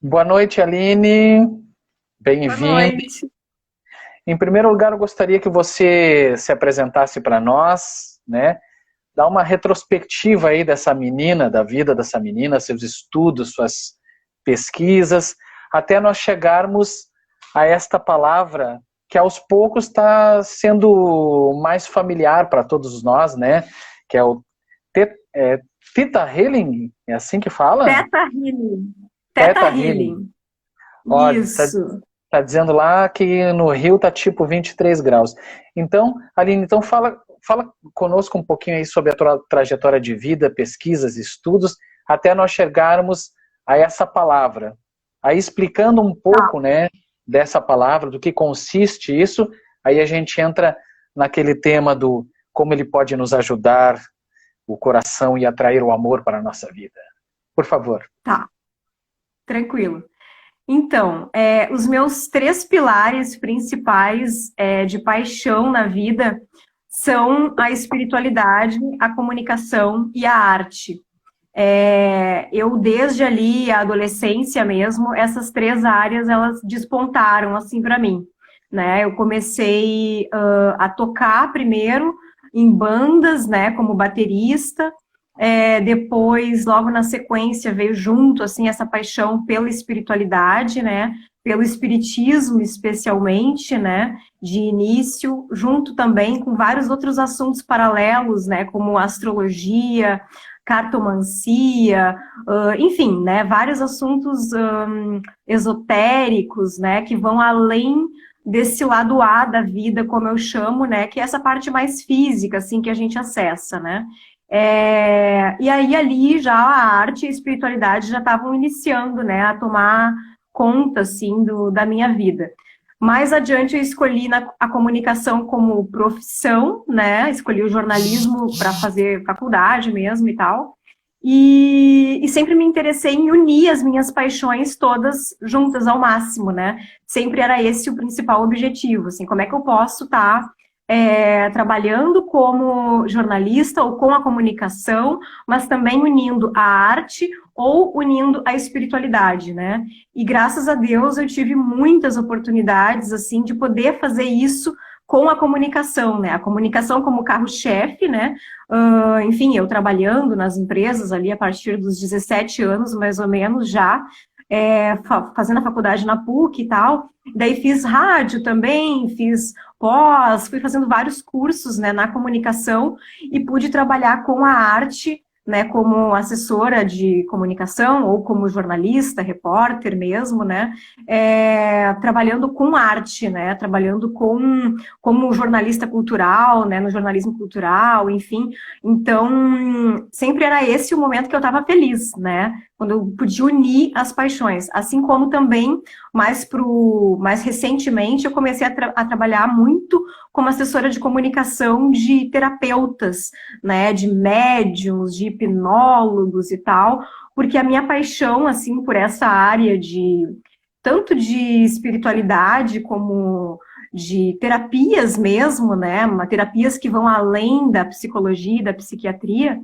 Boa noite, Aline. Boa Bem-vinda. noite. Em primeiro lugar, eu gostaria que você se apresentasse para nós, né? Dar uma retrospectiva aí dessa menina, da vida dessa menina, seus estudos, suas pesquisas, até nós chegarmos a esta palavra que aos poucos está sendo mais familiar para todos nós, né? Que é o Theta Healing, é assim que fala? Teta Healing. Teta Theta Healing. Healing. Ó, Isso. tá dizendo lá que no Rio tá tipo 23 graus. Então, Aline, então fala conosco um pouquinho aí sobre a tua trajetória de vida, pesquisas, estudos, até nós chegarmos a essa palavra. Aí explicando um Tá. pouco, né, dessa palavra, do que consiste isso, aí a gente entra naquele tema do como ele pode nos ajudar o coração e atrair o amor para a nossa vida. Por favor. Tá. Tranquilo. Então, os meus três pilares principais de paixão na vida são a espiritualidade, a comunicação e a arte. Eu, desde ali, a adolescência mesmo, essas três áreas, elas despontaram, assim, para mim, né? Eu comecei a tocar primeiro em bandas, né, como baterista, depois, logo na sequência, veio junto, assim, essa paixão pela espiritualidade, né, pelo espiritismo, especialmente, né, de início, junto também com vários outros assuntos paralelos, né, como astrologia, cartomancia, enfim, né, vários assuntos esotéricos, né, que vão além desse lado A da vida, como eu chamo, né, que é essa parte mais física, assim, que a gente acessa, né. E aí ali já a arte e a espiritualidade já estavam iniciando, né, a tomar conta, assim, da minha vida. Mais adiante eu escolhi a comunicação como profissão, né? Escolhi o jornalismo para fazer faculdade mesmo e tal. E sempre me interessei em unir as minhas paixões todas juntas ao máximo, né? Sempre era esse o principal objetivo, assim, como é que eu posso estar trabalhando como jornalista ou com a comunicação, mas também unindo a arte ou unindo a espiritualidade, né? E graças a Deus eu tive muitas oportunidades, assim, de poder fazer isso com a comunicação, né? A comunicação como carro-chefe, né? Enfim, eu trabalhando nas empresas ali a partir dos 17 anos, mais ou menos, já, fazendo a faculdade na PUC e tal. Daí fiz rádio também, fiz pós, fui fazendo vários cursos, né, na comunicação e pude trabalhar com a arte, né, como assessora de comunicação ou como jornalista, repórter mesmo, né, trabalhando com arte, né, trabalhando como jornalista cultural, né, no jornalismo cultural, enfim. Então, sempre era esse o momento que eu estava feliz, né, quando eu podia unir as paixões, assim como também mais recentemente eu comecei a trabalhar muito como assessora de comunicação de terapeutas, né, de médiums, de hipnólogos e tal, porque a minha paixão, assim, por essa área tanto de espiritualidade como de terapias mesmo, né, terapias que vão além da psicologia e da psiquiatria,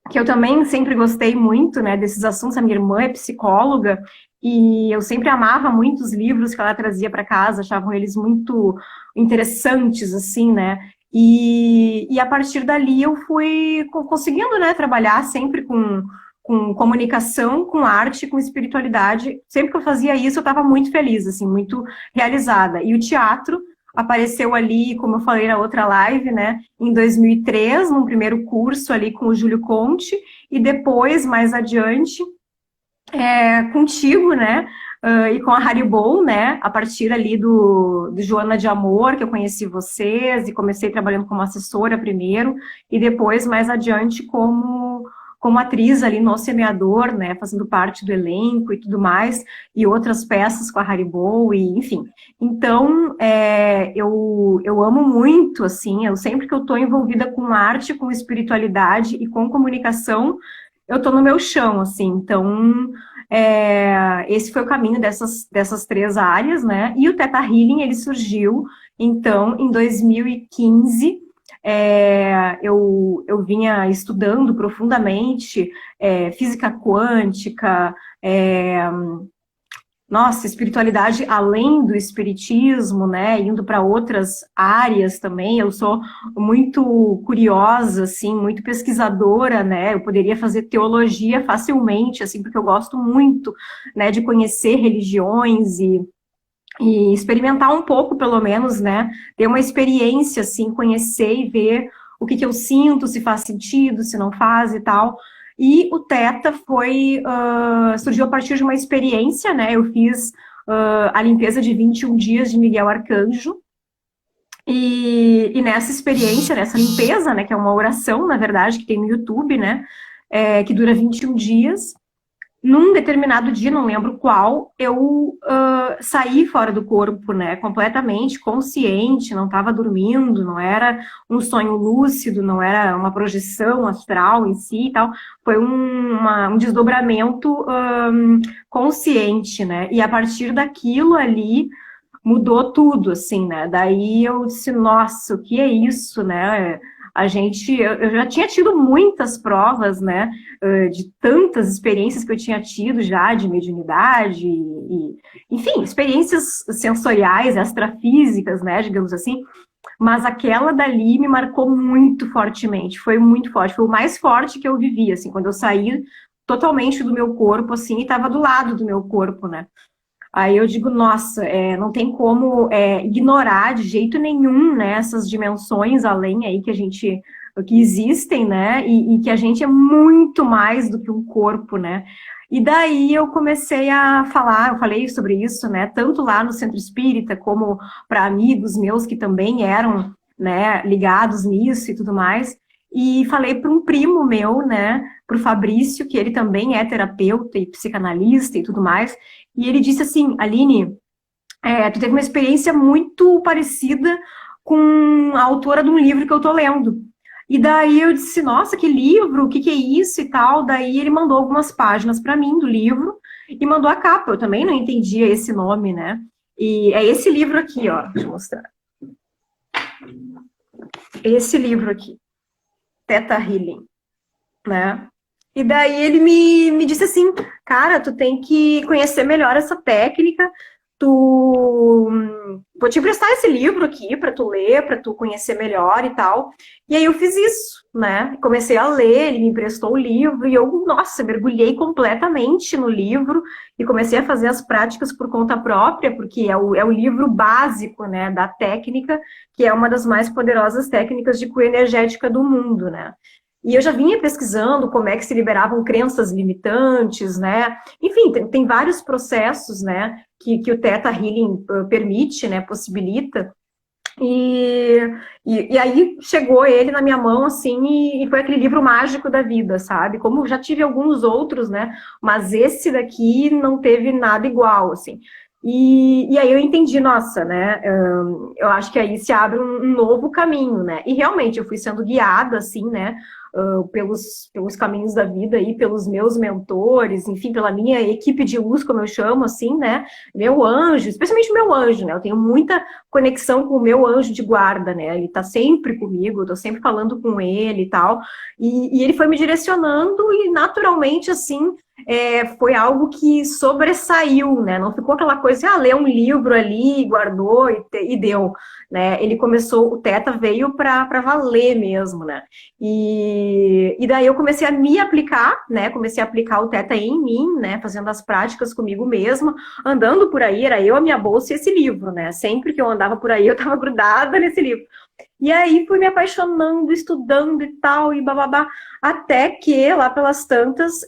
que eu também sempre gostei muito, né, desses assuntos. A minha irmã é psicóloga e eu sempre amava muito os livros que ela trazia para casa, achavam eles muito interessantes, assim, né, e a partir dali eu fui conseguindo, né, trabalhar sempre com comunicação, com arte, com espiritualidade. Sempre que eu fazia isso, eu estava muito feliz, assim, muito realizada. E o teatro apareceu ali, como eu falei na outra live, né, em 2003, num primeiro curso ali com o Júlio Conte, e depois, mais adiante, contigo, né, e com a Haribo, né, a partir ali do Joana de Amor, que eu conheci vocês, e comecei trabalhando como assessora primeiro, e depois, mais adiante, como atriz ali no Semeador, né, fazendo parte do elenco e tudo mais, e outras peças com a Haribo, e enfim. Então, eu amo muito, assim, sempre que eu estou envolvida com arte, com espiritualidade e com comunicação, eu estou no meu chão, assim. Então, esse foi o caminho dessas três áreas, né, e o Theta Healing, ele surgiu, então, em 2015, eu vinha estudando profundamente física quântica, espiritualidade além do espiritismo, né, indo para outras áreas também. Eu sou muito curiosa, assim, muito pesquisadora, né, eu poderia fazer teologia facilmente, assim, porque eu gosto muito, né, de conhecer religiões e experimentar um pouco, pelo menos, né, ter uma experiência, assim, conhecer e ver o que eu sinto, se faz sentido, se não faz e tal. E o Theta surgiu a partir de uma experiência, né? Eu fiz a limpeza de 21 dias de Miguel Arcanjo. E nessa experiência, nessa limpeza, né? Que é uma oração, na verdade, que tem no YouTube, né? Que dura 21 dias. Num determinado dia, não lembro qual, eu saí fora do corpo, né, completamente consciente, não estava dormindo, não era um sonho lúcido, não era uma projeção astral em si e tal, foi um desdobramento consciente, né, e a partir daquilo ali, mudou tudo, assim, né, daí eu disse, nossa, o que é isso, né, eu já tinha tido muitas provas, né, de tantas experiências que eu tinha tido já de mediunidade, enfim, experiências sensoriais, extrafísicas, né, digamos assim, mas aquela dali me marcou muito fortemente, foi muito forte, foi o mais forte que eu vivi, assim, quando eu saí totalmente do meu corpo, assim, e estava do lado do meu corpo, né. Aí eu digo, nossa, não tem como ignorar de jeito nenhum, né, essas dimensões além aí que existem, né, e que a gente é muito mais do que um corpo, né. E daí eu comecei a falar, eu falei sobre isso, né, tanto lá no Centro Espírita, como para amigos meus que também eram, né, ligados nisso e tudo mais. E falei para um primo meu, né, para o Fabrício, que ele também é terapeuta e psicanalista e tudo mais, e ele disse assim, Aline, tu teve uma experiência muito parecida com a autora de um livro que eu tô lendo. E daí eu disse, nossa, que livro, o que é isso e tal. Daí ele mandou algumas páginas para mim do livro e mandou a capa. Eu também não entendia esse nome, né? E é esse livro aqui, ó, deixa eu mostrar. Esse livro aqui, Theta Healing, né? E daí ele me disse assim, cara, tu tem que conhecer melhor essa técnica, vou te emprestar esse livro aqui para tu ler, para tu conhecer melhor e tal. E aí eu fiz isso, né? Comecei a ler, ele me emprestou o livro e eu, nossa, mergulhei completamente no livro e comecei a fazer as práticas por conta própria, porque é o livro básico, né, da técnica, que é uma das mais poderosas técnicas de cura energética do mundo, né? E eu já vinha pesquisando como é que se liberavam crenças limitantes, né? Enfim, tem vários processos, né, que o Theta Healing permite, né, possibilita. E aí chegou ele na minha mão, assim, e foi aquele livro mágico da vida, sabe? Como já tive alguns outros, né? Mas esse daqui não teve nada igual, assim. E aí eu entendi, nossa, né? Eu acho que aí se abre um novo caminho, né? E realmente eu fui sendo guiada, assim, né? Pelos caminhos da vida aí, pelos meus mentores, enfim, pela minha equipe de luz, como eu chamo, assim, né? Meu anjo, especialmente o meu anjo, né? Eu tenho muita conexão com o meu anjo de guarda, né? Ele tá sempre comigo, eu tô sempre falando com ele e tal. E ele foi me direcionando e naturalmente, assim, foi algo que sobressaiu, né? Não ficou aquela coisa, lê um livro ali, guardou e deu, né? Ele começou, o Theta veio para valer mesmo, né? E daí eu comecei a me aplicar, né? Comecei a aplicar o Theta em mim, né? Fazendo as práticas comigo mesma, andando por aí, era eu, a minha bolsa e esse livro, né? Sempre que eu andava por aí, eu tava grudada nesse livro. E aí fui me apaixonando, estudando e tal, e bababá, até que, lá pelas tantas,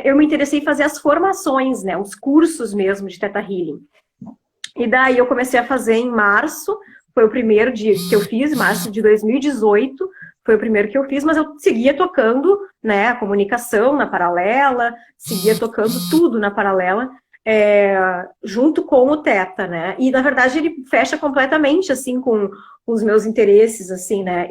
eu me interessei em fazer as formações, né? Os cursos mesmo de Theta Healing. E daí eu comecei a fazer em março, foi o primeiro dia que eu fiz, março de 2018, foi o primeiro que eu fiz, mas eu seguia tocando, né, a comunicação na paralela, seguia tocando tudo na paralela, junto com o Theta, né, e na verdade ele fecha completamente, assim, com os meus interesses, assim, né,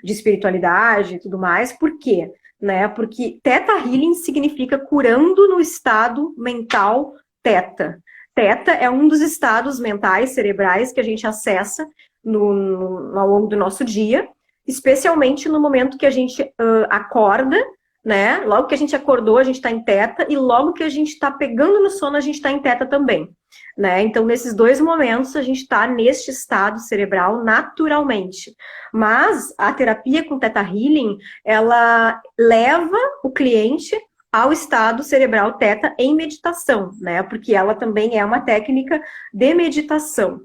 de espiritualidade e tudo mais. Por quê? Né, porque Theta Healing significa curando no estado mental Theta. Theta é um dos estados mentais, cerebrais, que a gente acessa ao longo do nosso dia. especialmente no momento que a gente acorda, né? Logo que a gente acordou, a gente está em teta, e logo que a gente está pegando no sono, a gente está em teta também, né? Então, nesses 2 momentos, a gente está neste estado cerebral naturalmente. Mas a terapia com Theta Healing, ela leva o cliente ao estado cerebral teta em meditação, né? Porque ela também é uma técnica de meditação.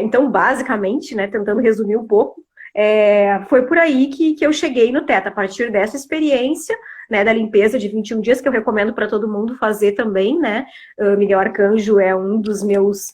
Então, basicamente, né, tentando resumir um pouco, foi por aí que eu cheguei no teta, a partir dessa experiência, né, da limpeza de 21 dias, que eu recomendo para todo mundo fazer também, né? Miguel Arcanjo é um dos meus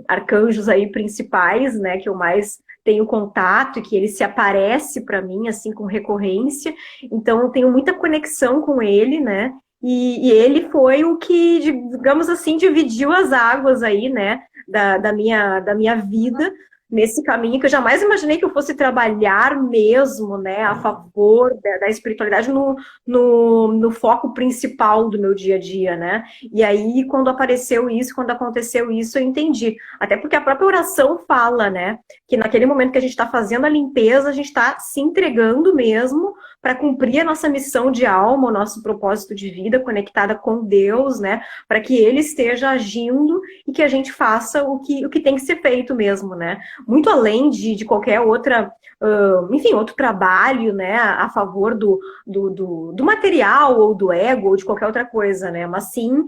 arcanjos aí principais, né, que eu mais tenho contato e que ele se aparece para mim, assim, com recorrência. Então, eu tenho muita conexão com ele, né? E ele foi o que, digamos assim, dividiu as águas aí, né, da minha vida, nesse caminho que eu jamais imaginei que eu fosse trabalhar mesmo, né, a favor da espiritualidade no foco principal do meu dia a dia, né? E aí, quando aconteceu isso, eu entendi. Até porque a própria oração fala, né, que naquele momento que a gente está fazendo a limpeza, a gente está se entregando mesmo para cumprir a nossa missão de alma, o nosso propósito de vida conectada com Deus, né, para que Ele esteja agindo e que a gente faça o que tem que ser feito mesmo, né? Muito além de qualquer outra, enfim, outro trabalho, né, a favor do material ou do ego ou de qualquer outra coisa, né, mas sim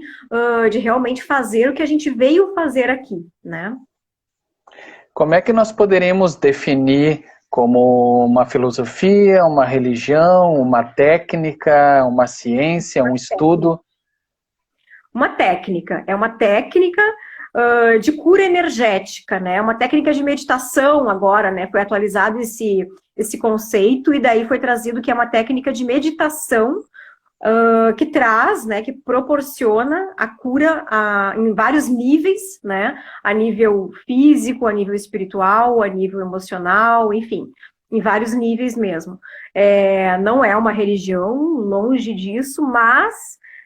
de realmente fazer o que a gente veio fazer aqui, né. Como é que nós poderíamos definir como uma filosofia, uma religião, uma técnica, uma ciência, um estudo? Uma técnica, é uma técnica de cura energética, né? Uma técnica de meditação agora, né? Foi atualizado esse conceito e daí foi trazido que é uma técnica de meditação que traz, né? Que proporciona a cura em vários níveis, né? A nível físico, a nível espiritual, a nível emocional, enfim, em vários níveis mesmo. Não é uma religião, longe disso, mas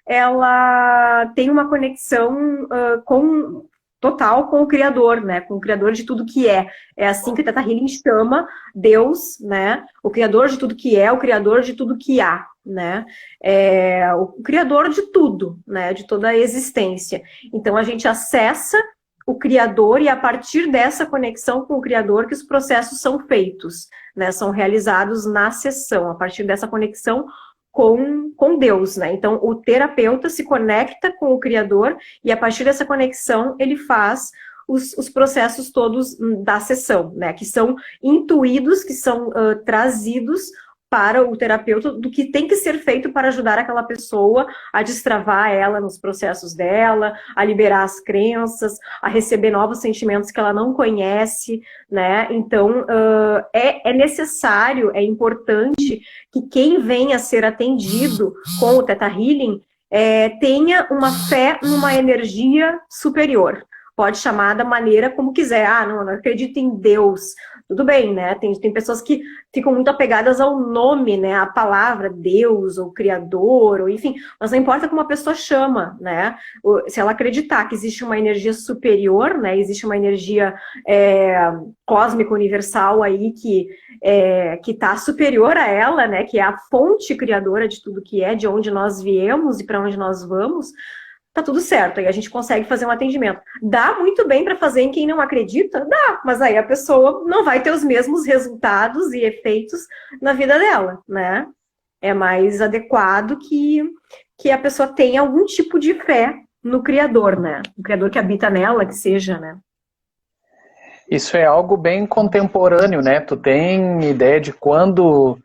ela tem uma conexão total com o Criador, né? Com o Criador de tudo que é. É assim que o Theta Healing chama Deus, né? O Criador de tudo que é, o Criador de tudo que há, né? O Criador de tudo, né? De toda a existência. Então a gente acessa o Criador e a partir dessa conexão com o Criador que os processos são feitos, né? São realizados na sessão, a partir dessa conexão com Deus, né? Então, o terapeuta se conecta com o Criador e, a partir dessa conexão, ele faz os processos todos da sessão, né? Que são intuídos, que são trazidos para o terapeuta do que tem que ser feito para ajudar aquela pessoa a destravar ela nos processos dela, a liberar as crenças, a receber novos sentimentos que ela não conhece, né? Então, é necessário, é importante que quem venha a ser atendido com o Theta Healing tenha uma fé numa energia superior. Pode chamar da maneira como quiser. Não acredito em Deus. Tudo bem, né? Tem pessoas que ficam muito apegadas ao nome, né? A palavra Deus, ou Criador, ou enfim. Mas não importa como a pessoa chama, né? Se ela acreditar que existe uma energia superior, né? Existe uma energia cósmica, universal aí que está superior a ela, né? Que é a fonte criadora de tudo que é, de onde nós viemos e para onde nós vamos. Tá tudo certo, aí a gente consegue fazer um atendimento. Dá muito bem para fazer em quem não acredita? Dá, mas aí a pessoa não vai ter os mesmos resultados e efeitos na vida dela, né? É mais adequado que a pessoa tenha algum tipo de fé no Criador, né? O Criador que habita nela, que seja, né? Isso é algo bem contemporâneo, né? Tu tem ideia de quando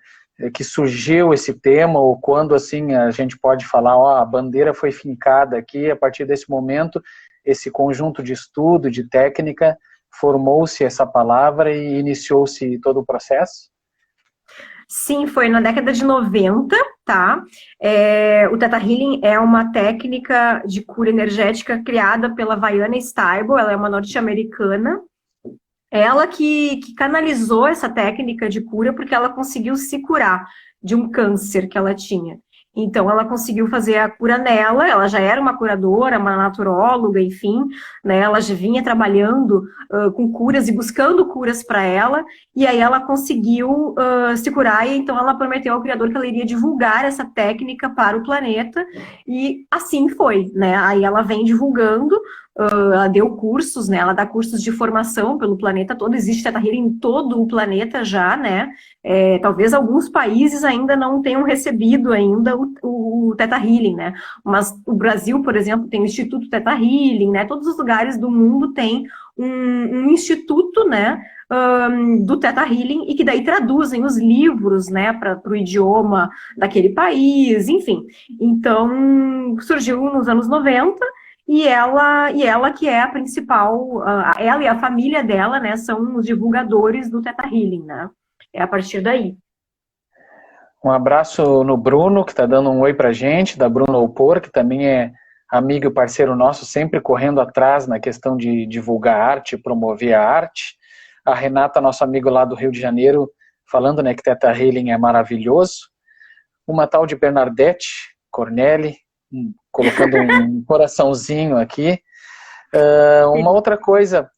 que surgiu esse tema, ou quando assim a gente pode falar, a bandeira foi fincada aqui, a partir desse momento, esse conjunto de estudo, de técnica, formou-se essa palavra e iniciou-se todo o processo? Sim, foi na década de 90, tá? O Theta Healing é uma técnica de cura energética criada pela Vianna Stibal, ela é uma norte-americana. Ela que canalizou essa técnica de cura porque ela conseguiu se curar de um câncer que ela tinha. Então, ela conseguiu fazer a cura nela, ela já era uma curadora, uma naturóloga, enfim, né? Ela já vinha trabalhando com curas e buscando curas para ela, e aí ela conseguiu se curar, e então ela prometeu ao Criador que ela iria divulgar essa técnica para o planeta, e assim foi, né? Aí ela vem divulgando, ela deu cursos, né? Ela dá cursos de formação pelo planeta todo, existe Teta Healing em todo o planeta já, né? Talvez alguns países ainda não tenham recebido ainda o Teta Healing, né? Mas o Brasil, por exemplo, tem o Instituto Teta Healing, né? Todos os lugares do mundo têm um instituto, né? Do Teta Healing, e que daí traduzem os livros, né, para o idioma daquele país, enfim. Então, surgiu nos anos 90, e ela que é a principal, ela e a família dela, né, são os divulgadores do Teta Healing, né? É a partir daí. Um abraço no Bruno, que está dando um oi pra gente, da Bruno Opor, que também é amigo e parceiro nosso, sempre correndo atrás na questão de divulgar arte, promover a arte. A Renata, nosso amigo lá do Rio de Janeiro, falando, né, que Teta Healing é maravilhoso. Uma tal de Bernadette Cornelli, colocando um coraçãozinho aqui. Uma outra coisa,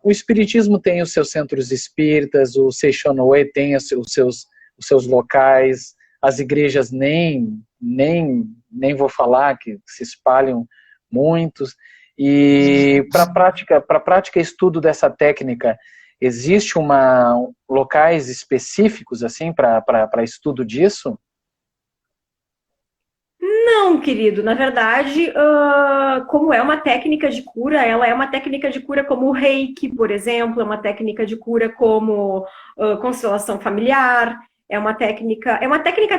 o Espiritismo tem os seus centros espíritas, o Seishonoe tem os seus locais, as igrejas nem vou falar, que se espalham muitos. E para a prática e estudo dessa técnica, existe locais específicos assim para estudo disso? Não, querido, na verdade, como é uma técnica de cura, ela é uma técnica de cura como o Reiki, por exemplo, é uma técnica de cura como constelação familiar, é uma técnica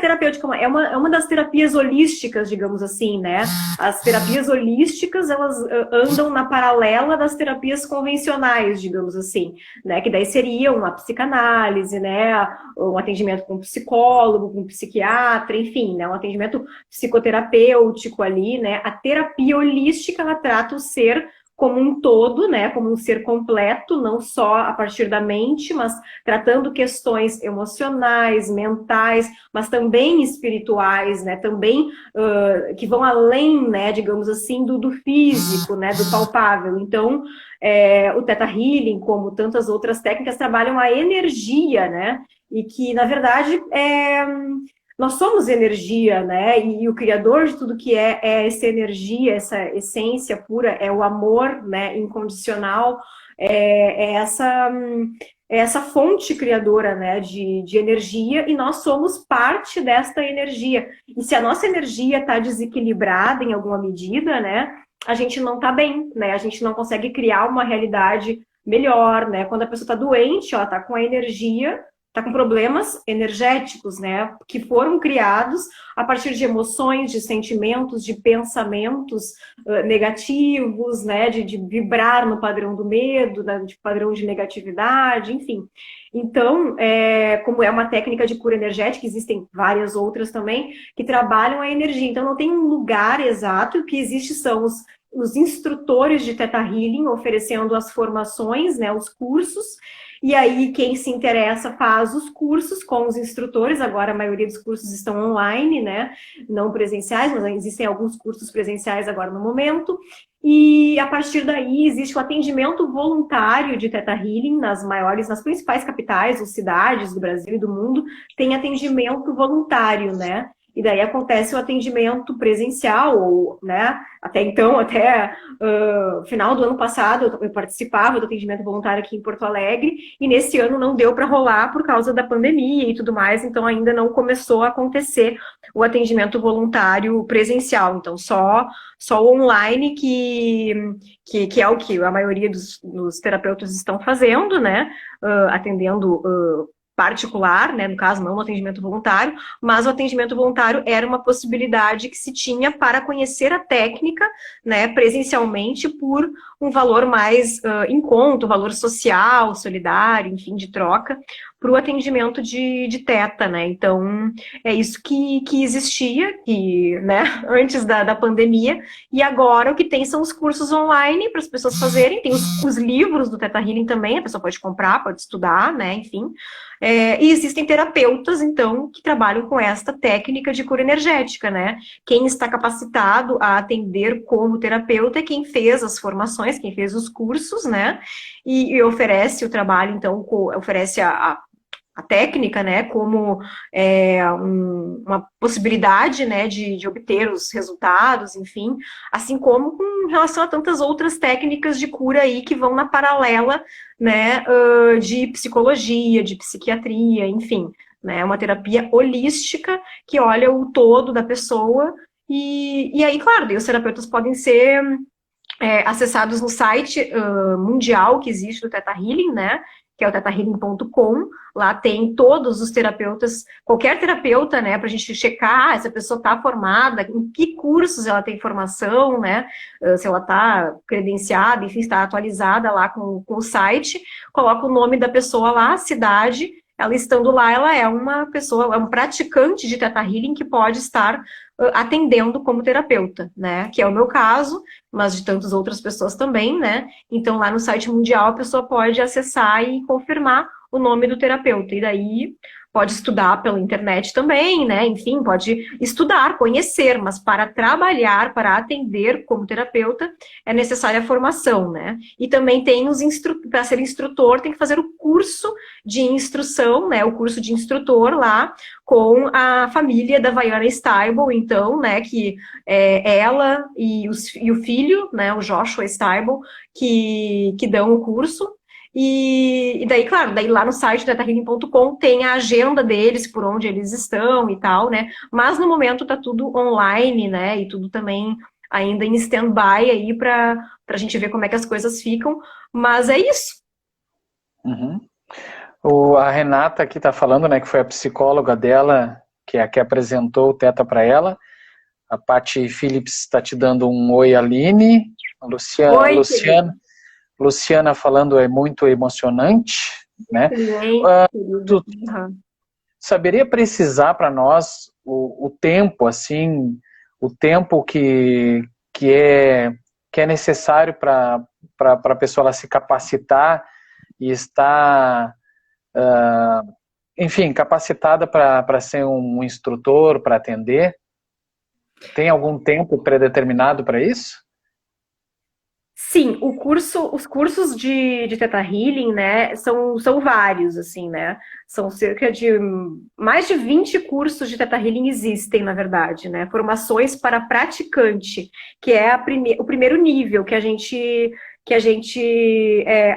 terapêutica, é uma das terapias holísticas, digamos assim, né? As terapias holísticas, elas andam na paralela das terapias convencionais, digamos assim, né? Que daí seriam a psicanálise, né? Um atendimento com um psicólogo, com um psiquiatra, enfim, né? Um atendimento psicoterapêutico ali, né? A terapia holística, ela trata o ser como um todo, né, como um ser completo, não só a partir da mente, mas tratando questões emocionais, mentais, mas também espirituais, né, também que vão além, né, digamos assim, do físico, né, do palpável. Então, o Teta Healing, como tantas outras técnicas, trabalham a energia, né, e que, na verdade, nós somos energia, né? E o criador de tudo que é essa energia, essa essência pura, é o amor, né? Incondicional, é essa fonte criadora, né? De energia, e nós somos parte desta energia. E se a nossa energia está desequilibrada em alguma medida, né? A gente não está bem, né? A gente não consegue criar uma realidade melhor, né? Quando a pessoa está doente, ela está com a energia, está com problemas energéticos, né, que foram criados a partir de emoções, de sentimentos, de pensamentos negativos, né, de vibrar no padrão do medo, de padrão de negatividade, enfim. Então, como é uma técnica de cura energética, existem várias outras também que trabalham a energia. Então, não tem um lugar exato, o que existe são os instrutores de Teta Healing oferecendo as formações, né, os cursos. E aí, quem se interessa faz os cursos com os instrutores. Agora, a maioria dos cursos estão online, né? Não presenciais, mas existem alguns cursos presenciais agora no momento. E, a partir daí, existe o atendimento voluntário de Teta Healing nas principais capitais ou cidades do Brasil e do mundo, tem atendimento voluntário, né? E daí acontece o atendimento presencial, ou, né, até final do ano passado eu participava do atendimento voluntário aqui em Porto Alegre, e nesse ano não deu para rolar por causa da pandemia e tudo mais, então ainda não começou a acontecer o atendimento voluntário presencial, então só online que é o que a maioria dos terapeutas estão fazendo, né, atendendo particular, né, no caso não no atendimento voluntário, mas o atendimento voluntário era uma possibilidade que se tinha para conhecer a técnica, né, presencialmente por um valor mais em conta, um valor social, solidário, enfim, de troca, para o atendimento de teta, né? Então, é isso que existia, né, antes da pandemia, e agora o que tem são os cursos online para as pessoas fazerem, tem os livros do Theta Healing também, a pessoa pode comprar, pode estudar, né, enfim. E existem terapeutas, então, que trabalham com esta técnica de cura energética, né? Quem está capacitado a atender como terapeuta é quem fez as formações, quem fez os cursos, né? E oferece o trabalho, então, oferece a técnica, né, como uma possibilidade, né, de obter os resultados, enfim, assim como com relação a tantas outras técnicas de cura aí que vão na paralela, né, de psicologia, de psiquiatria, enfim, né, uma terapia holística que olha o todo da pessoa e aí, claro, os terapeutas podem ser acessados no site mundial que existe do Theta Healing, né, que é o thetahealing.com. Lá tem todos os terapeutas, qualquer terapeuta, né, para a gente checar se a pessoa está formada, em que cursos ela tem formação, né, se ela está credenciada, enfim, está atualizada lá com o site, coloca o nome da pessoa lá, a cidade, ela estando lá, ela é uma pessoa, é um praticante de Theta Healing que pode estar atendendo como terapeuta, né, que é o meu caso, mas de tantas outras pessoas também, né, então lá no site mundial a pessoa pode acessar e confirmar o nome do terapeuta, e daí pode estudar pela internet também, né, enfim, pode estudar, conhecer, mas para trabalhar, para atender como terapeuta, é necessária a formação, né, e também tem para ser instrutor, tem que fazer o curso de instrução, né, o curso de instrutor lá, com a família da Vaiana Steibel, então, né, que é ela e o filho, né, o Joshua Steibel, que dão o curso. E daí, claro, daí lá no site da thetahealing.com tem a agenda deles, por onde eles estão e tal, né? Mas no momento tá tudo online, né? E tudo também ainda em stand-by aí pra gente ver como é que as coisas ficam. Mas é isso. Uhum. A Renata aqui tá falando, né, que foi a psicóloga dela, que é a que apresentou o Theta para ela. A Paty Phillips está te dando um oi, Aline. A Luciana falando é muito emocionante, né? Tu saberia precisar para nós o tempo, assim, o tempo que é necessário para a pessoa ela se capacitar e estar, enfim, capacitada para ser um instrutor, para atender? Tem algum tempo predeterminado para isso? Sim, os cursos de Theta Healing, né, são vários, assim, né, são cerca de mais de 20 cursos de Theta Healing existem, na verdade, né, formações para praticante, que é o primeiro nível que a gente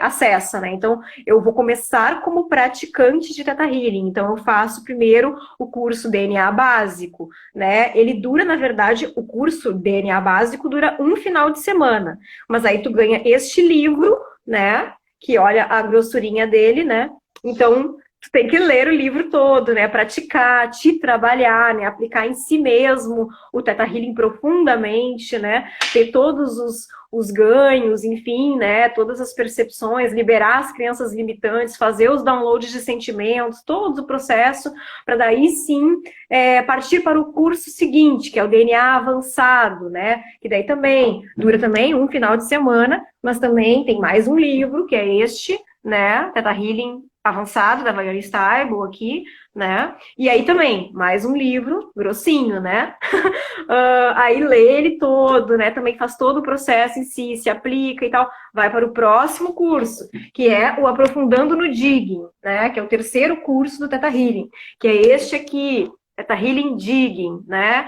acessa, né? Então, eu vou começar como praticante de Theta Healing. Então, eu faço primeiro o curso DNA básico, né? Ele dura, na verdade, o curso DNA básico dura um final de semana. Mas aí tu ganha este livro, né? Que olha a grossurinha dele, né? Então, tu tem que ler o livro todo, né? Praticar, te trabalhar, né? Aplicar em si mesmo o Theta Healing profundamente, né? Ter todos os ganhos, enfim, né? Todas as percepções, liberar as crenças limitantes, fazer os downloads de sentimentos, todo o processo, para daí sim partir para o curso seguinte, que é o DNA avançado, né? Que daí também dura também um final de semana, mas também tem mais um livro, que é este, né? Theta Healing avançado, da Vaiana Steibel aqui, né? E aí também, mais um livro, grossinho, né? Aí lê ele todo, né? Também faz todo o processo em si, se aplica e tal. Vai para o próximo curso, que é o Aprofundando no Digging, né? Que é o terceiro curso do Theta Healing, que é este aqui, Theta Healing Digging, né?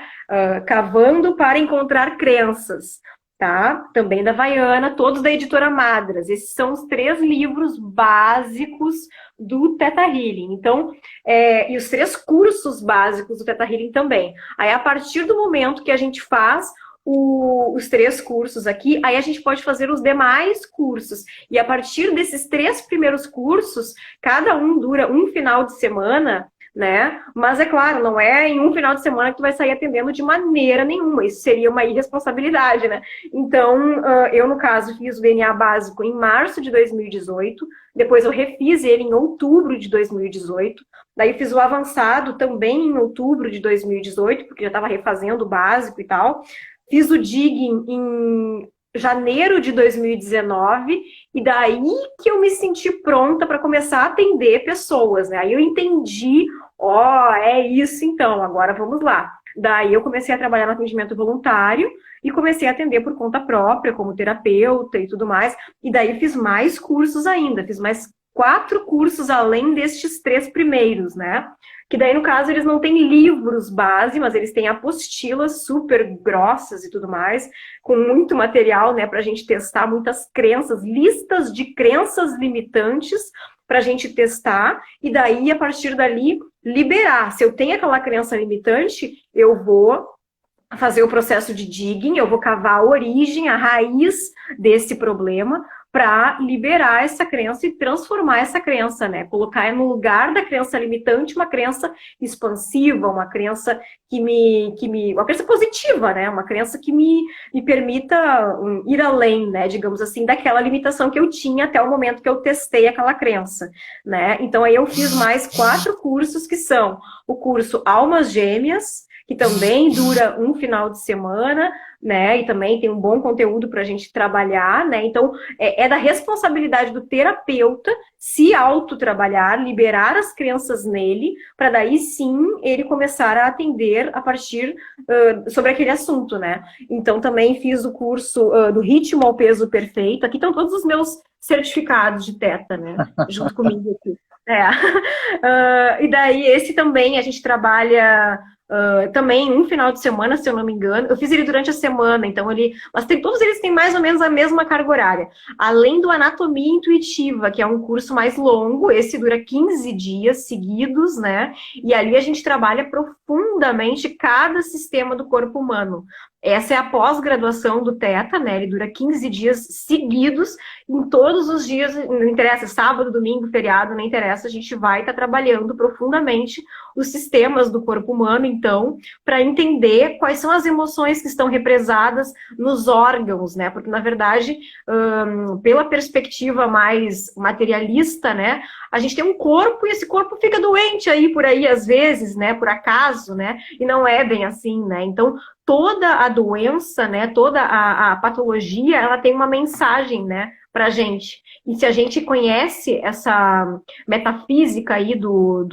Cavando para encontrar crenças. Tá? Também da Vaiana, todos da editora Madras. Esses são os 3 livros básicos do Theta Healing. Então, e os 3 cursos básicos do Theta Healing também. Aí, a partir do momento que a gente faz os 3 cursos aqui, aí a gente pode fazer os demais cursos. E a partir desses 3 primeiros cursos, cada um dura um final de semana, né? Mas é claro, não é em um final de semana que tu vai sair atendendo de maneira nenhuma, isso seria uma irresponsabilidade, né? Então, eu, no caso, fiz o DNA básico em março de 2018, depois eu refiz ele em outubro de 2018, daí fiz o avançado também em outubro de 2018, porque já estava refazendo o básico e tal, fiz o DIG em janeiro de 2019, e daí que eu me senti pronta para começar a atender pessoas, né? Aí eu entendi, é isso então, agora vamos lá. Daí eu comecei a trabalhar no atendimento voluntário e comecei a atender por conta própria, como terapeuta e tudo mais, e daí fiz mais cursos ainda, fiz mais 4 cursos além destes 3 primeiros, né? Que daí, no caso, eles não têm livros base, mas eles têm apostilas super grossas e tudo mais, com muito material, né, para a gente testar muitas crenças, listas de crenças limitantes para a gente testar, e daí, a partir dali, liberar. Se eu tenho aquela crença limitante, eu vou fazer o processo de digging, eu vou cavar a origem, a raiz desse problema, para liberar essa crença e transformar essa crença, né? Colocar no lugar da crença limitante uma crença expansiva, uma crença uma crença positiva, né? Uma crença que me permita ir além, né? Digamos assim, daquela limitação que eu tinha até o momento que eu testei aquela crença, né? Então aí eu fiz mais 4 cursos, que são o curso Almas Gêmeas, que também dura um final de semana, né? E também tem um bom conteúdo para a gente trabalhar, né? Então, é da responsabilidade do terapeuta se autotrabalhar, liberar as crenças nele, para daí sim ele começar a atender a partir sobre aquele assunto, né? Então, também fiz o curso do Ritmo ao Peso Perfeito. Aqui estão todos os meus certificados de teta, né? Junto comigo aqui. E daí, esse também a gente trabalha também um final de semana, se eu não me engano. Eu fiz ele durante a semana, então todos eles têm mais ou menos a mesma carga horária. Além do Anatomia Intuitiva, que é um curso mais longo, esse dura 15 dias seguidos, né? E ali a gente trabalha profundamente cada sistema do corpo humano. Essa é a pós-graduação do Teta, né? Ele dura 15 dias seguidos, em todos os dias, não interessa, sábado, domingo, feriado, não interessa, a gente vai estar trabalhando profundamente os sistemas do corpo humano, então, para entender quais são as emoções que estão represadas nos órgãos, né? Porque, na verdade, pela perspectiva mais materialista, né? A gente tem um corpo e esse corpo fica doente aí por aí, às vezes, né? Por acaso, né? E não é bem assim, né? Então, toda a doença, né, toda a patologia, ela tem uma mensagem, né, pra gente. E se a gente conhece essa metafísica aí do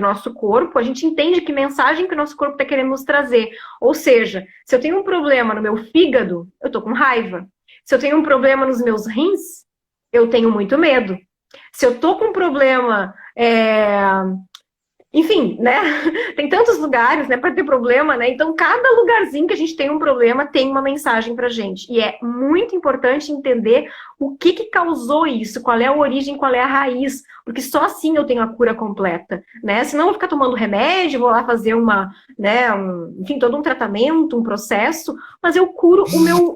nosso corpo, a gente entende que mensagem que o nosso corpo está querendo nos trazer. Ou seja, se eu tenho um problema no meu fígado, eu tô com raiva. Se eu tenho um problema nos meus rins, eu tenho muito medo. Se eu tô com um problema... Enfim, né? Tem tantos lugares, né, para ter problema, né? Então, cada lugarzinho que a gente tem um problema tem uma mensagem pra gente. E é muito importante entender o que causou isso, qual é a origem, qual é a raiz, porque só assim eu tenho a cura completa, né? Senão eu vou ficar tomando remédio, vou lá fazer enfim, todo um tratamento, um processo, mas eu curo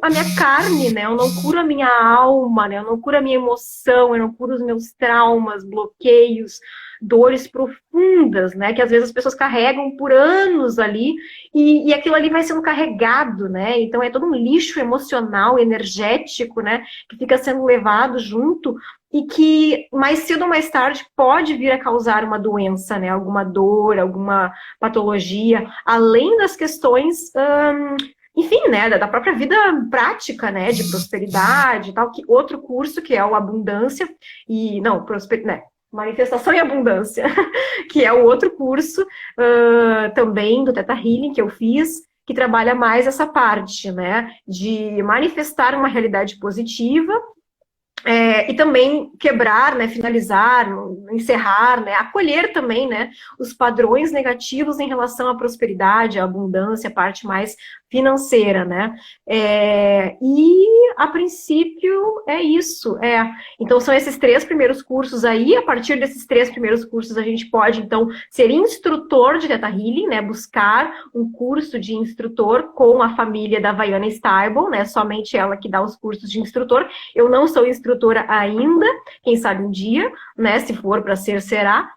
a minha carne, né? Eu não curo a minha alma, né? Eu não curo a minha emoção, eu não curo os meus traumas, bloqueios, dores profundas, né, que às vezes as pessoas carregam por anos ali, e aquilo ali vai sendo carregado, né, então é todo um lixo emocional, energético, né, que fica sendo levado junto, e que mais cedo ou mais tarde pode vir a causar uma doença, né, alguma dor, alguma patologia, além das questões... enfim, né, da própria vida prática, né, de prosperidade e tal, que outro curso que é o Abundância, Manifestação e Abundância, que é o outro curso também do Theta Healing que eu fiz, que trabalha mais essa parte, né, de manifestar uma realidade positiva, e também quebrar, né, finalizar, encerrar, né, acolher também, né, os padrões negativos em relação à prosperidade, à abundância, a parte mais financeira, né, e a princípio é isso, então são esses 3 primeiros cursos aí, a partir desses 3 primeiros cursos a gente pode, então, ser instrutor de Theta Healing, né, buscar um curso de instrutor com a família da Vaiana Stable, né, somente ela que dá os cursos de instrutor, eu não sou instrutora ainda, quem sabe um dia, né, se for para ser, será,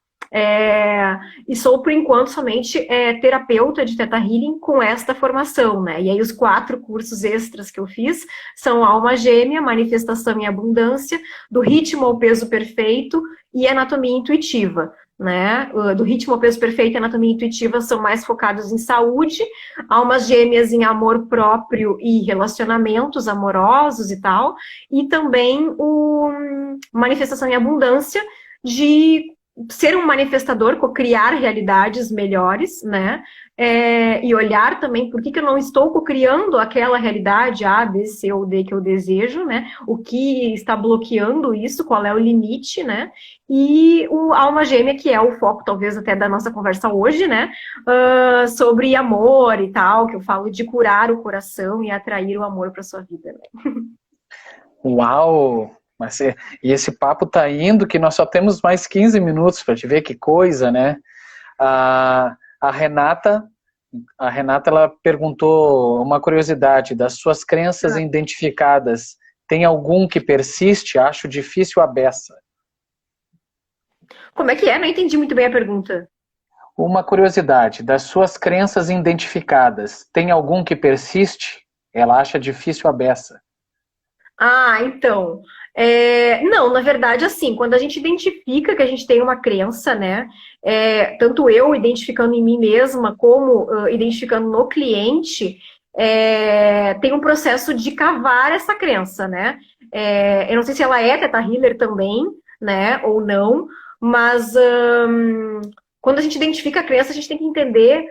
E sou, por enquanto, somente terapeuta de Theta Healing com esta formação, né? E aí os 4 cursos extras que eu fiz são Alma Gêmea, Manifestação em Abundância, do Ritmo ao Peso Perfeito e Anatomia Intuitiva, né? Do Ritmo ao Peso Perfeito e Anatomia Intuitiva são mais focados em saúde, Almas Gêmeas em amor próprio e relacionamentos amorosos e tal, e também o Manifestação em Abundância, de ser um manifestador, co-criar realidades melhores, né? E olhar também por que eu não estou co-criando aquela realidade A, B, C ou D que eu desejo, né? O que está bloqueando isso, qual é o limite, né? E o Alma Gêmea, que é o foco, talvez, até da nossa conversa hoje, né? Sobre amor e tal, que eu falo de curar o coração e atrair o amor para sua vida, né? Uau! E esse papo tá indo que nós só temos mais 15 minutos para te ver que coisa, né? A Renata, ela perguntou uma curiosidade das suas crenças identificadas. Tem algum que persiste? Acho difícil a beça. Como é que é? Não entendi muito bem a pergunta. Uma curiosidade das suas crenças identificadas. Tem algum que persiste? Ela acha difícil a beça. Então... não, na verdade, assim, quando a gente identifica que a gente tem uma crença, né, tanto eu identificando em mim mesma, como identificando no cliente, tem um processo de cavar essa crença, né, eu não sei se ela é Theta Healer também, né, ou não, mas quando a gente identifica a crença, a gente tem que entender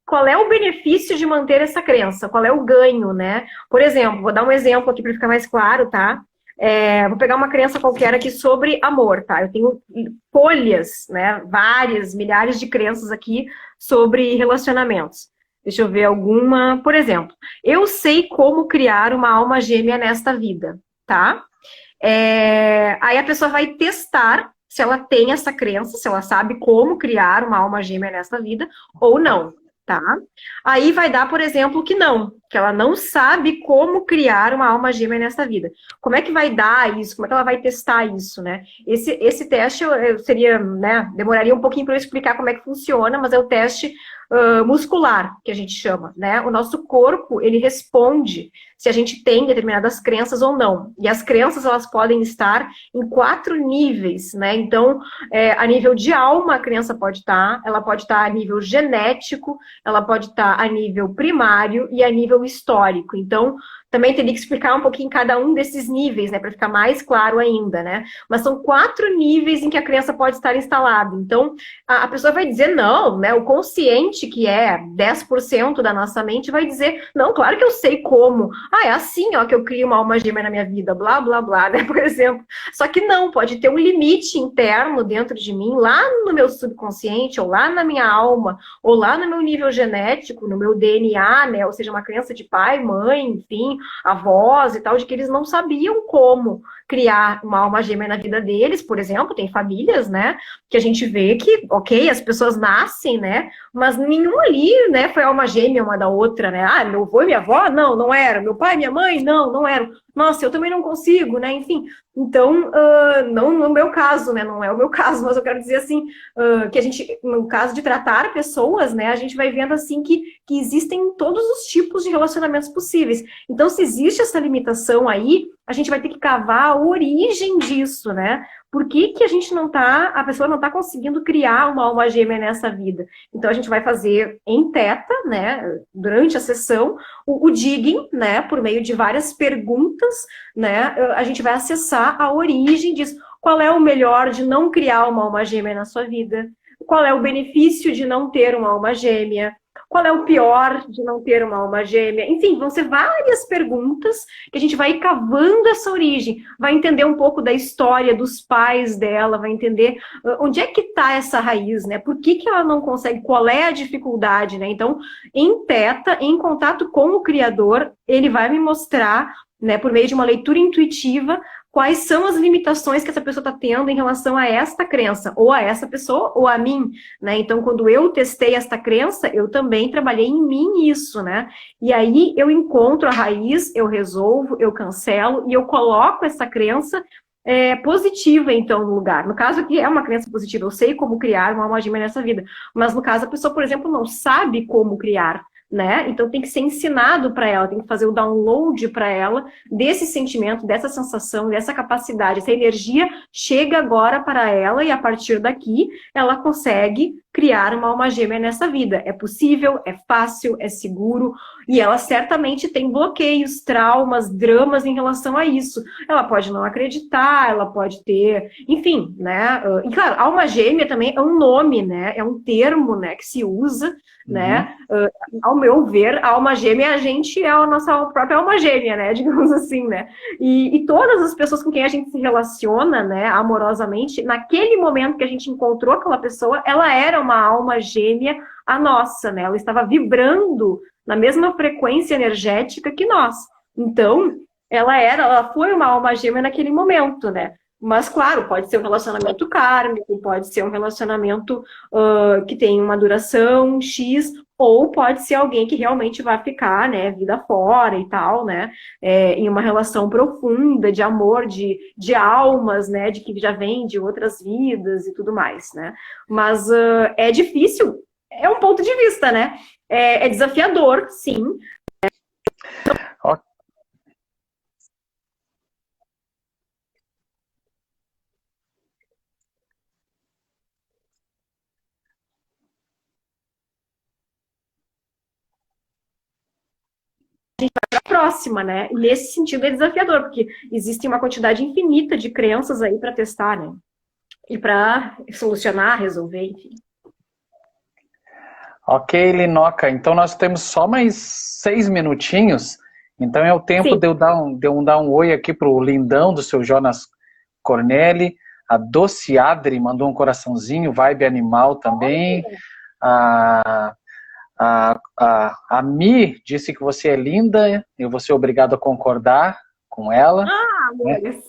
qual é o benefício de manter essa crença, qual é o ganho, né, por exemplo, vou dar um exemplo aqui para ficar mais claro, tá? Vou pegar uma crença qualquer aqui sobre amor, tá? Eu tenho folhas, né? Várias, milhares de crenças aqui sobre relacionamentos. Deixa eu ver alguma. Por exemplo, eu sei como criar uma alma gêmea nesta vida, tá? Aí a pessoa vai testar se ela tem essa crença, se ela sabe como criar uma alma gêmea nesta vida ou não. Tá? Aí vai dar, por exemplo, que ela não sabe como criar uma alma gêmea nessa vida. Como é que vai dar isso? Como é que ela vai testar isso, né? Esse teste eu seria, né, demoraria um pouquinho para eu explicar como é que funciona, mas é o teste muscular, que a gente chama, né? O nosso corpo, ele responde se a gente tem determinadas crenças ou não. E as crenças, elas podem estar em 4 níveis, né? Então, a nível de alma, a crença pode estar, ela pode estar a nível genético, ela pode estar a nível primário e a nível histórico. Então, também teria que explicar um pouquinho cada um desses níveis, né, para ficar mais claro ainda, né? Mas são 4 níveis em que a crença pode estar instalada. Então, a pessoa vai dizer não, né? O consciente, que é 10% da nossa mente, vai dizer, não, claro que eu sei como. É assim, ó, que eu crio uma alma gêmea na minha vida, blá, blá, blá, né, por exemplo. Só que não, pode ter um limite interno dentro de mim, lá no meu subconsciente, ou lá na minha alma, ou lá no meu nível genético, no meu DNA, né, ou seja, uma crença de pai, mãe, enfim, avós e tal, de que eles não sabiam como criar uma alma gêmea na vida deles, por exemplo, tem famílias, né, que a gente vê que, ok, as pessoas nascem, né, mas nenhum ali, né, foi alma gêmea uma da outra, né, meu avô e minha avó, não era, meu pai e minha mãe, não eram, nossa, eu também não consigo, né, enfim, então, não no meu caso, né, não é o meu caso, mas eu quero dizer assim, que a gente, no caso de tratar pessoas, né, a gente vai vendo assim que existem todos os tipos de relacionamentos possíveis, então se existe essa limitação aí, a gente vai ter que cavar a origem disso, né? Por que a pessoa não tá conseguindo criar uma alma gêmea nessa vida? Então a gente vai fazer em teta, né? Durante a sessão, o digging, né? Por meio de várias perguntas, né? A gente vai acessar a origem disso. Qual é o melhor de não criar uma alma gêmea na sua vida? Qual é o benefício de não ter uma alma gêmea? Qual é o pior de não ter uma alma gêmea? Enfim, vão ser várias perguntas que a gente vai cavando essa origem, vai entender um pouco da história dos pais dela, vai entender onde é que está essa raiz, né? Por que ela não consegue, qual é a dificuldade, né? Então, em teta, em contato com o Criador, ele vai me mostrar, né, por meio de uma leitura intuitiva, quais são as limitações que essa pessoa está tendo em relação a esta crença, ou a essa pessoa, ou a mim, né? Então, quando eu testei esta crença, eu também trabalhei em mim isso, né? E aí eu encontro a raiz, eu resolvo, eu cancelo, e eu coloco essa crença positiva, então, no lugar. No caso aqui é uma crença positiva, eu sei como criar uma alma gêmea nessa vida, mas no caso a pessoa, por exemplo, não sabe como criar, né? Então tem que ser ensinado para ela, tem que fazer o download para ela desse sentimento, dessa sensação, dessa capacidade. Essa energia chega agora para ela e a partir daqui ela consegue criar uma alma gêmea nessa vida. É possível, é fácil, é seguro e ela certamente tem bloqueios, traumas, dramas em relação a isso. Ela pode não acreditar, ela pode ter, enfim, né? E claro, alma gêmea também é um nome, né? É um termo, né, que se usa, né? Ao meu ver, a alma gêmea, a gente é a nossa própria alma gêmea, né? Digamos assim, né? E todas as pessoas com quem a gente se relaciona, né, amorosamente, naquele momento que a gente encontrou aquela pessoa, ela era uma alma gêmea a nossa, né? Ela estava vibrando na mesma frequência energética que nós. Então, ela foi uma alma gêmea naquele momento, né? Mas, claro, pode ser um relacionamento kármico, pode ser um relacionamento que tem uma duração X, ou pode ser alguém que realmente vai ficar, né, vida fora e tal, né, em uma relação profunda de amor, de almas, né, de que já vem de outras vidas e tudo mais, né. Mas é difícil, é um ponto de vista, né, é desafiador, sim. Próxima, né? Nesse sentido é desafiador, porque existe uma quantidade infinita de crenças aí para testar, né? E para solucionar, resolver, enfim. Ok, Linoca. Então nós temos só mais 6 minutinhos. Então é o tempo Sim. de eu dar um oi aqui pro lindão do seu Jonas Cornelli. A Doce Adri mandou um coraçãozinho, vibe animal também. A Mi disse que você é linda, eu vou ser obrigado a concordar com ela. Amores.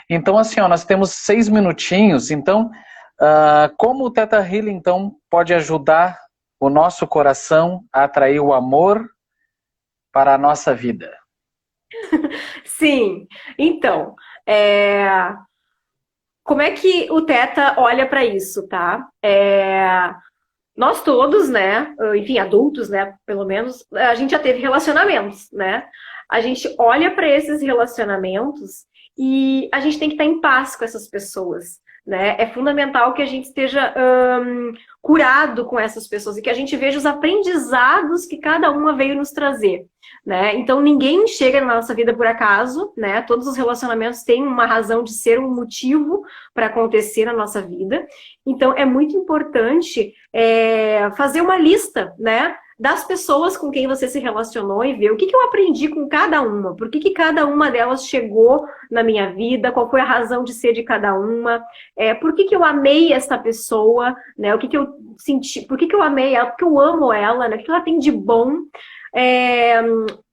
Então, assim, ó, nós temos 6 minutinhos. Então, como o Theta Healing, então, pode ajudar o nosso coração a atrair o amor para a nossa vida? Sim. Então, como é que o Theta olha para isso, tá? Nós todos, né, enfim, adultos, né, pelo menos, a gente já teve relacionamentos, né? A gente olha para esses relacionamentos e a gente tem que estar em paz com essas pessoas, né? É fundamental que a gente esteja curado com essas pessoas e que a gente veja os aprendizados que cada uma veio nos trazer, né? Então ninguém chega na nossa vida por acaso, né? Todos os relacionamentos têm uma razão de ser, um motivo para acontecer na nossa vida. Então é muito importante fazer uma lista, né, das pessoas com quem você se relacionou e ver o que eu aprendi com cada uma, por que cada uma delas chegou na minha vida, qual foi a razão de ser de cada uma, por que eu amei essa pessoa, né, o que eu senti, por que eu amei ela, porque eu amo ela, né, o que ela tem de bom,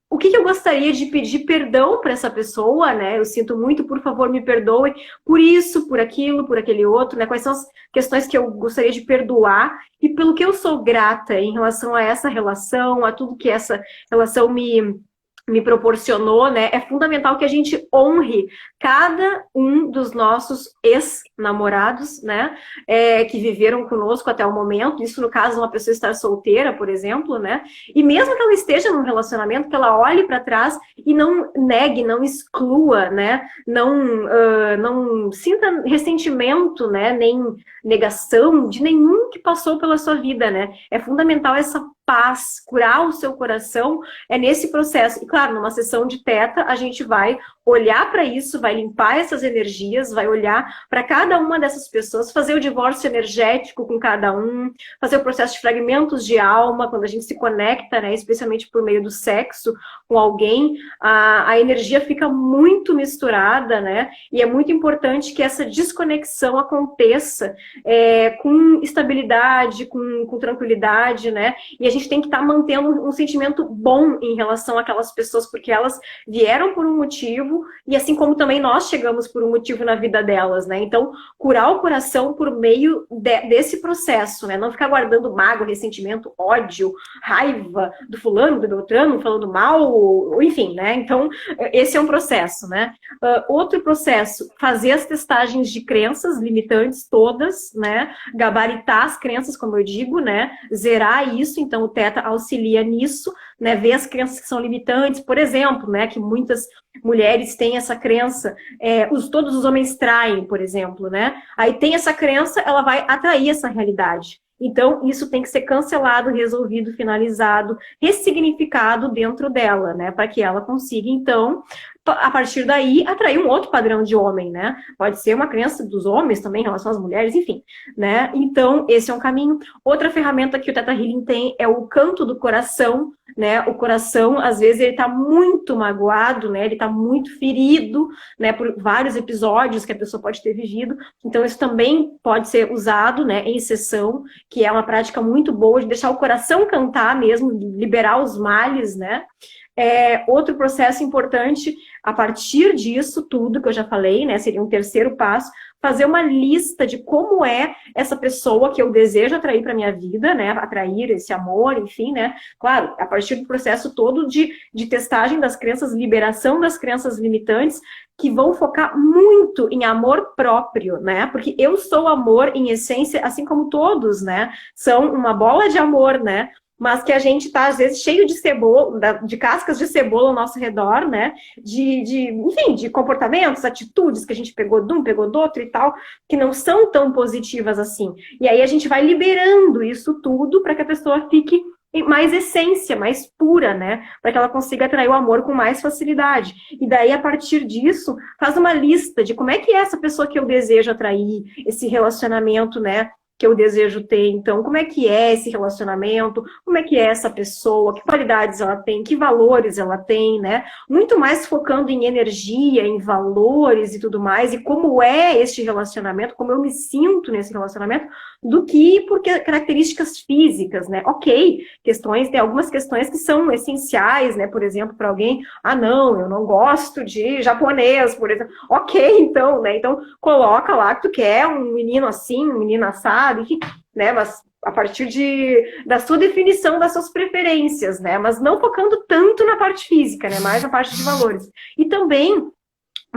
o que eu gostaria de pedir perdão para essa pessoa, né? Eu sinto muito, por favor, me perdoe por isso, por aquilo, por aquele outro, né? Quais são as questões que eu gostaria de perdoar e pelo que eu sou grata em relação a essa relação, a tudo que essa relação me proporcionou, né? É fundamental que a gente honre cada um dos nossos ex-namorados, né? Que viveram conosco até o momento. Isso, no caso, uma pessoa estar solteira, por exemplo, né? E mesmo que ela esteja num relacionamento, que ela olhe para trás e não negue, não exclua, né? Não sinta ressentimento, né? Nem negação de nenhum que passou pela sua vida, né? É fundamental essa paz, curar o seu coração, é nesse processo. E claro, numa sessão de Theta, a gente vai olhar para isso, vai limpar essas energias, vai olhar para cada uma dessas pessoas, fazer o divórcio energético com cada um, fazer o processo de fragmentos de alma, quando a gente se conecta, né, especialmente por meio do sexo com alguém, a energia fica muito misturada, né, e é muito importante que essa desconexão aconteça com estabilidade, com tranquilidade, né, e a gente tem que estar mantendo um sentimento bom em relação àquelas pessoas, porque elas vieram por um motivo, motivo, e assim como também nós chegamos por um motivo na vida delas, né? Então, curar o coração por meio desse processo, né? Não ficar guardando mágoa, ressentimento, ódio, raiva do fulano, do beltrano, falando mal, enfim, né? Então, esse é um processo, né? Outro processo, fazer as testagens de crenças limitantes todas, né? Gabaritar as crenças, como eu digo, né? Zerar isso, então o Theta auxilia nisso, né? Ver as crenças que são limitantes, por exemplo, né? Que muitas mulheres têm essa crença, todos os homens traem, por exemplo, né? Aí tem essa crença, ela vai atrair essa realidade. Então, isso tem que ser cancelado, resolvido, finalizado, ressignificado dentro dela, né? Para que ela consiga, então, a partir daí, atrair um outro padrão de homem, né? Pode ser uma crença dos homens também em relação às mulheres, enfim, né? Então, esse é um caminho. Outra ferramenta que o Theta Healing tem é o canto do coração, né? O coração, às vezes, ele tá muito magoado, né? Ele tá muito ferido, né? Por vários episódios que a pessoa pode ter vivido. Então, isso também pode ser usado, né? Em sessão, que é uma prática muito boa de deixar o coração cantar mesmo, liberar os males, né? Outro processo importante, a partir disso tudo que eu já falei, né, seria um terceiro passo, fazer uma lista de como é essa pessoa que eu desejo atrair para minha vida, né, atrair esse amor, enfim, né, claro, a partir do processo todo de testagem das crenças, liberação das crenças limitantes, que vão focar muito em amor próprio, né, porque eu sou amor em essência, assim como todos, né, são uma bola de amor, né, mas que a gente tá, às vezes, cheio de cebola, de cascas de cebola ao nosso redor, né? Enfim, de comportamentos, atitudes que a gente pegou de um, pegou do outro e tal, que não são tão positivas assim. E aí a gente vai liberando isso tudo para que a pessoa fique mais essência, mais pura, né? Para que ela consiga atrair o amor com mais facilidade. E daí, a partir disso, faz uma lista de como é que é essa pessoa que eu desejo atrair, esse relacionamento, né? Que eu desejo ter, então, como é que é esse relacionamento, como é que é essa pessoa, que qualidades ela tem, que valores ela tem, né? Muito mais focando em energia, em valores e tudo mais, e como é este relacionamento, como eu me sinto nesse relacionamento, do que por características físicas, né? Ok, tem algumas questões que são essenciais, né? Por exemplo, para alguém, não, eu não gosto de japonês, por exemplo. Ok, então, né? Então, coloca lá que tu quer um menino assim, um menino assado, né? Mas a partir da sua definição das suas preferências, né? Mas não focando tanto na parte física, né? Mais na parte de valores. E também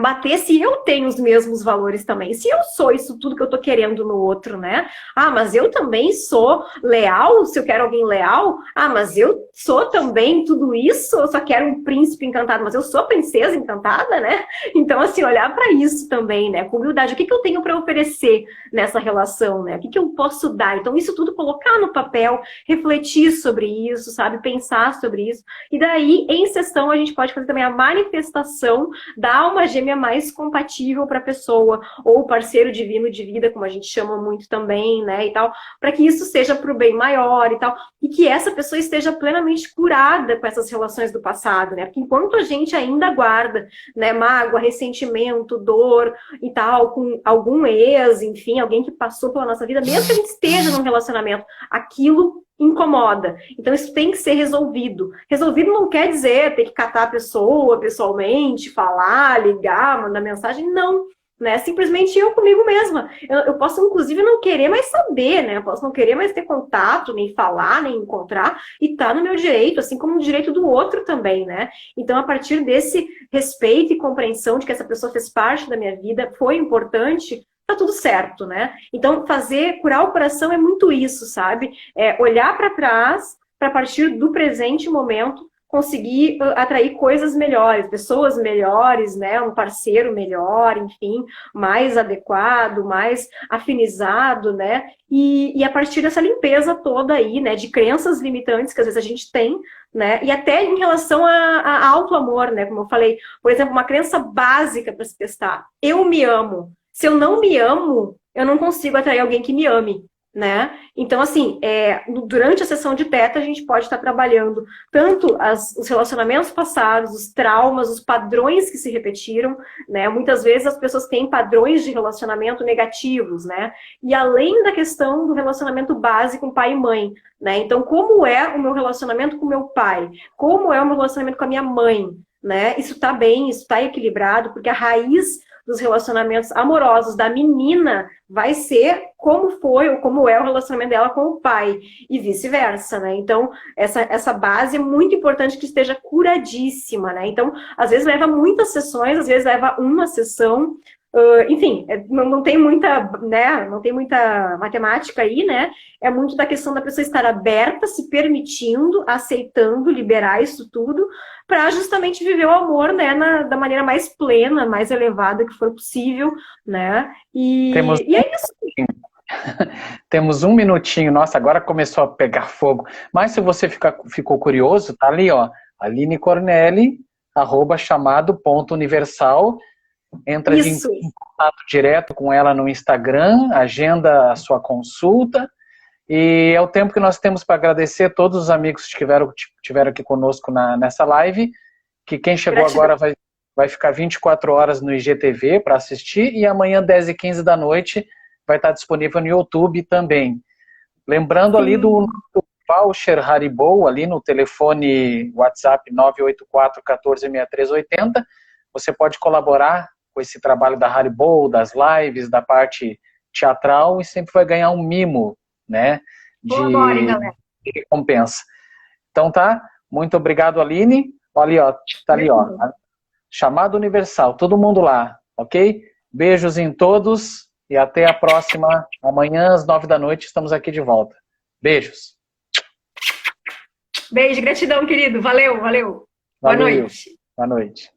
bater se eu tenho os mesmos valores também. Se eu sou isso tudo que eu tô querendo no outro, né? Mas eu também sou leal, se eu quero alguém leal. Mas eu sou também tudo isso, eu só quero um príncipe encantado, mas eu sou princesa encantada, né? Então, assim, olhar para isso também, né? Com humildade, o que eu tenho para oferecer nessa relação, né? O que eu posso dar? Então, isso tudo colocar no papel, refletir sobre isso, sabe? Pensar sobre isso. E daí, em sessão, a gente pode fazer também a manifestação da alma gêmea mais compatível para a pessoa, ou parceiro divino de vida, como a gente chama muito também, né, e tal, para que isso seja para o bem maior e tal, e que essa pessoa esteja plenamente curada com essas relações do passado, né, porque enquanto a gente ainda guarda, né, mágoa, ressentimento, dor e tal, com algum ex, enfim, alguém que passou pela nossa vida, mesmo que a gente esteja num relacionamento, aquilo incomoda. Então, isso tem que ser resolvido. Resolvido não quer dizer ter que catar a pessoa pessoalmente, falar, ligar, mandar mensagem. Não. Né? Simplesmente eu comigo mesma. Eu posso, inclusive, não querer mais saber, né? Eu posso não querer mais ter contato, nem falar, nem encontrar, e tá no meu direito, assim como no direito do outro também, né? Então, a partir desse respeito e compreensão de que essa pessoa fez parte da minha vida, foi importante, tá tudo certo, né? Então, curar o coração é muito isso, sabe? Olhar para trás, para partir do presente momento, conseguir atrair coisas melhores, pessoas melhores, né? Um parceiro melhor, enfim, mais adequado, mais afinizado, né? E a partir dessa limpeza toda aí, né? De crenças limitantes que às vezes a gente tem, né? E até em relação a auto-amor, né? Como eu falei, por exemplo, uma crença básica para se testar. Eu me amo. Se eu não me amo, eu não consigo atrair alguém que me ame, né? Então, assim, durante a sessão de Theta, a gente pode estar trabalhando tanto os relacionamentos passados, os traumas, os padrões que se repetiram, né? Muitas vezes as pessoas têm padrões de relacionamento negativos, né? E além da questão do relacionamento básico com pai e mãe, né? Então, como é o meu relacionamento com meu pai? Como é o meu relacionamento com a minha mãe? né? Isso tá bem, isso tá equilibrado, porque a raiz dos relacionamentos amorosos da menina vai ser como foi ou como é o relacionamento dela com o pai, e vice-versa, né? Então, essa base é muito importante que esteja curadíssima, né? Então, às vezes leva muitas sessões, às vezes leva uma sessão, enfim, não tem muita, né? Não tem muita matemática aí, né? É muito da questão da pessoa estar aberta, se permitindo, aceitando, liberar isso tudo, para justamente viver o amor, né, da maneira mais plena, mais elevada que for possível, né? Temos E é isso. Temos um minutinho. Nossa, agora começou a pegar fogo. Mas se você ficou curioso, tá ali, ó, Aline Cornelli, @chamado.universal. Entra em contato direto com ela no Instagram, agenda a sua consulta. E é o tempo que nós temos para agradecer a todos os amigos que tiveram aqui conosco nessa live, que quem chegou agora vai ficar 24 horas no IGTV para assistir, e amanhã, 10h15 da noite, vai estar disponível no YouTube também. Lembrando ali do voucher Haribo, ali no telefone WhatsApp 984 14 6380, você pode colaborar com esse trabalho da Haribo, das lives, da parte teatral, e sempre vai ganhar um mimo, né, de recompensa. Então tá, muito obrigado, Aline. Olha ali, ó, tá ali, ó, Chamado Universal, todo mundo lá, ok? Beijos em todos e até a próxima. Amanhã às 9 da noite estamos aqui de volta. Beijos. Beijo, gratidão, querido. Valeu, valeu. Boa noite. Boa noite.